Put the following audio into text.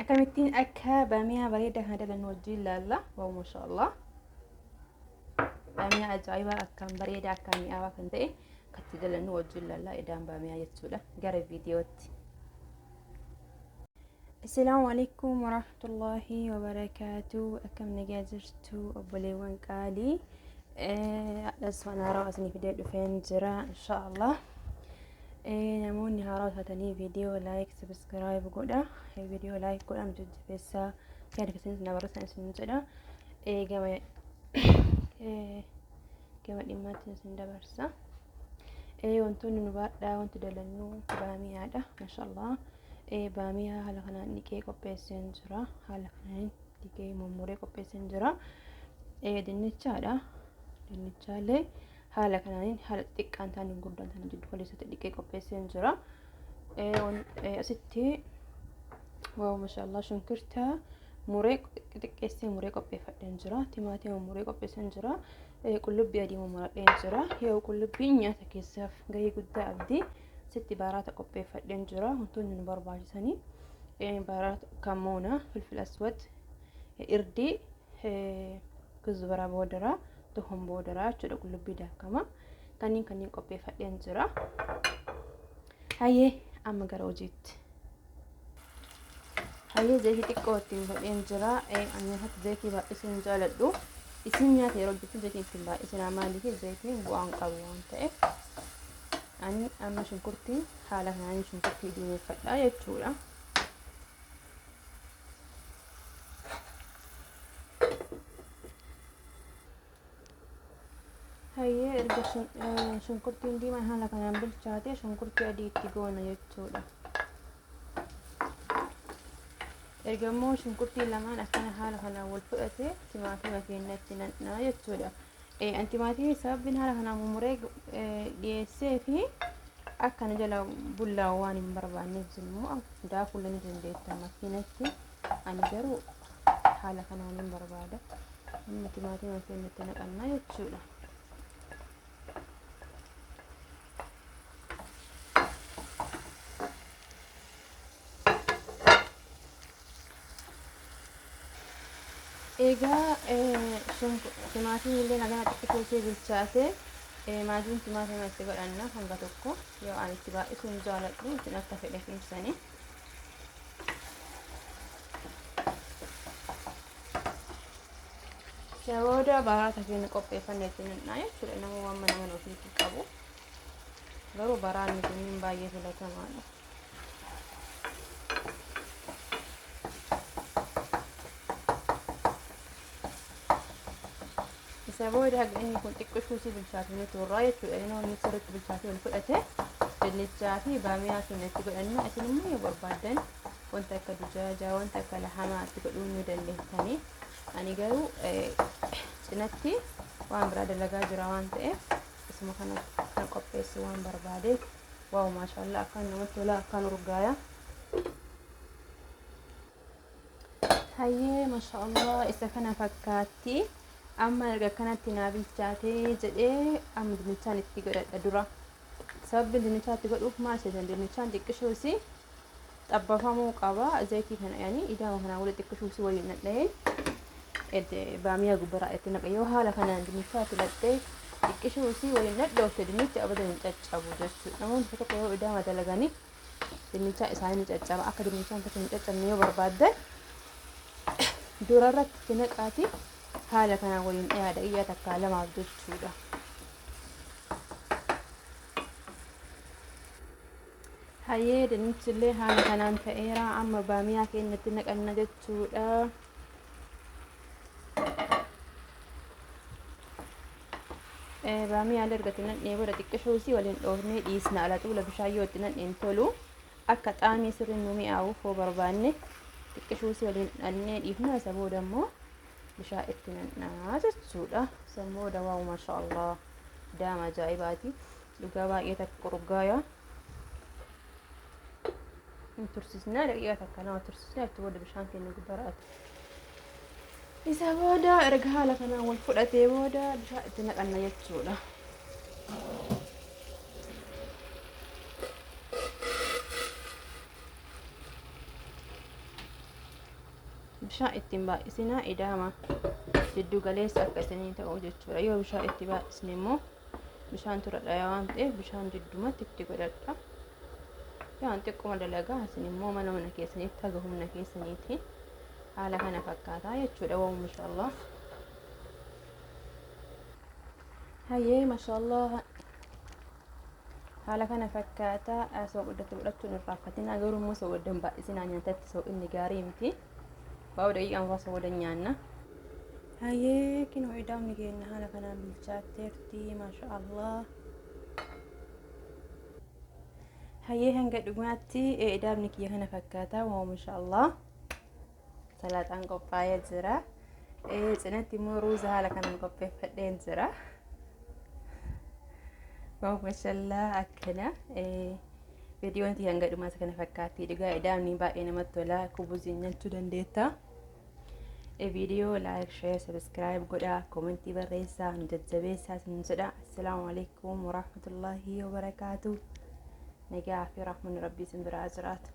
Akkamittiin akka baamiyaa bareedaa kana dalannu wajjin ilaalla. Waaw maashaallah. Baamiyaa ajaa'ibaa akkam bareedaa akkam mi'aawaa kan ta'e katti dalannu wajjin ilaalla. Edaan baamiyaa jechuudha. Gara viidiyootti. Assalaamu alaikum warahmatullahi wabarakatuh. Akkam nagaa jirtu obboleewwan qaalii. Asfaan haaraa asni fidee dhufeen jira inshaallah. Namoonni haaraa taatanii viidiyoo like subscribe godha. Viidiyoo like godha jajjabeessaa yaada keessaniis na barreessaa isin jedha. Gama dhimmaatti isin dabarsa. Wantoonni nu baadhaa wanti dalannu baamiyaadha maashaallah. Baamiyaa haala kanaan dhiqee qopheesseen jira. Haala kanaan dhiqee mummuree qopheesseen jira. Dinnichaadha. Dinnichaallee haala kanaan haala xiqqaan taaniin guddaan taaniin jiddu walitti dhiqee qopheesseen jira. Asitti waaw maashaallah shunkurtaa muree xiqqeessee muree qopheeffadheen jira. Timaatima muree qopheesseen jira. Qullubbii adii mummuradheen jira. Yoo qullubbiin nyaata keessaaf gahee guddaa qabdi. Sitti baaraata qopheeffadheen jira. Wantoonni nu barbaachisanii baaraata kamoona, filfil aswad, irdii, kuzbara boodara, tuhum boodara jechuudha. Qullubbii daakama kanneen qopheeffadheen jira. Hayyee amma gara hojiitti. Hayyee zayitii xiqqoo ittiin godheen jira. Nyaata zayitii baay'isuu hin jaaladhu. Isin nyaata yeroo hojjetu zayitii ittiin baay'isinaa maaliif zayitiin bu'aan qabu waan ta'eef. Ani amma shunkurtii haala kanaan shunkurtii diimeeffadha jechuudha. Hayyee erga shunkurtiin diimaan haala kanaan bilchaate shunkurtii adii itti goona jechuudha. Erga immoo shunkurtii lamaan akkana haala kanaan wal fudhate timaatima keenya itti naqnaa jechuudha. Timaatimni sababni haala kanaan mummuree dhiyeessee fi akkana jala bullaa'u waan hin barbaanneef immoo daakuu ni dandeetta makiinatti. Ani garuu haala kanaan hin barbaada. Amma timaatima keenya itti naqannaa jechuudha. Egaa timaatimni illee nagana xiqqisee bilchaate maatiin timaatima itti godhanna hanga tokko yoo ani itti baay'isuu hin jaaladhu isin akka fedhe keessanii. Booda baaraata keenya qopheeffannee itti naqnaa jechuudha. Nama waan mana ofiitti qabu garuu baraanni kunniin baay'ee filatamaadha. Booda inni kun xiqqishuu si bilchaatee turraa jechuudha. Inni sirriitti bilchaatee wal fudhate dinnichaa fi baamiyaa keenya itti godhanna. Isin immoo yoo barbaaddan wanta akka dujaajaa wanta akka lahamaa itti godhuu ni dandeessanii. Ani garuu cinatti waan biraa dalagaa jira waan ta'eef isuma kana kan qopheessu waan barbaadeef waaw maashaallah akkaan namatti tola akkaan urgaaya. Hayyee maashaallah isa kana fakkaatti. Amma erga kanatti naa bilchaatee jedhee amma dinnichaan itti godhadha dura. Sababni dinnichaa itti godhuuf maal jedhan dinnichaan xiqqishuusi xabbafamuu qaba. Zayitii kana yaani idaama kanaan walitti xiqqishuusi waliin nadhee baamiyaa gubbaraa itti naqa. Yoo haala kanaan dinnichaa itti nadhee xiqqishuusi waliin nadhoofte dinnichi abadan hin caccabu jechuudha. Namoonni tokko yoo idaama dalaganii dinnichaa isaanii caccaba. Akka dinnichaan tokko hin caccabne yoo barbaaddan durarratti itti naqaati. Haala kanaan waliin dhiyaata iyyaa takkaa lamaaf jechuudha. Hayyee dinnichillee haala kanaan ta'eera. Amma baamiyaa keenyatti naqanna jechuudha. Baamiyaa erga naqnee booda xiqqishuusi waliin dhoofnee dhiisna. Ala xuula bishaan yoo itti naqneen tolu akka xaamii sirriin nu mi'aawuuf yoo barbaanne xiqqishuusi waliin dhannee dhiifna. Isa booda immoo bishaan itti naqnaa jechuudha. Booda waaw maashaallah daama ajaa'ibaati. Dhugaa baay'ee takka urgaaya. Tursiisnaa daqiiqaa takka nama tursiisnee achi booda bishaan keenya gubbaraati. Isa booda erga haala kanaan wal fudhatee booda bishaan itti naqanna jechuudha. bishaan ittiin baay'isinaa idaama jiddu galeessa akka isinii ta'u jechuudha. Yoo bishaan itti baay'isne immoo bishaan tura dhayaa waan ta'eef bishaan jiddumatti itti godhadha. Yaan xiqquma dalagaa isin immoo mana keessanitti haga humna keessaniitiin haala kana fakkaataa jechuudha. Waa maashaallah. Hayyee maashaallah haala kana fakkaataa soogidda godhachuun irraanfatina garuu immoo soogiddan baay'isinaa nyaatatti soogidni gaarii miti. Baay'ee daqiiqaan faa soogidan nyaanna. Hayyee kinoo idaamni keenya haala kanaan bilchaatteerti maashaallah. Hayyee hanga dhumaatti idaamni kiyya kana fakkaataa waa maashaallah. Salaaxaan qophaa'ee jira. Cinatti immoo ruuza haala kanaan qopheeffadheen jira. Waa maashaallah akkana. Viidiyoon tii hanga dhumaatti kana fakkaatti. Dhugaa idaamni baay'ee namatti tola. Kubuziin nyachuu dandeetta. Video like, share, subscribe godhaa, commentii barreessaa, nu jajjabeessaa isin jedha. Assalaamu alaikum warahmatullahi wabarakaatuh. Nagaa fi rahmanni rabbii isin biraa jiraatu.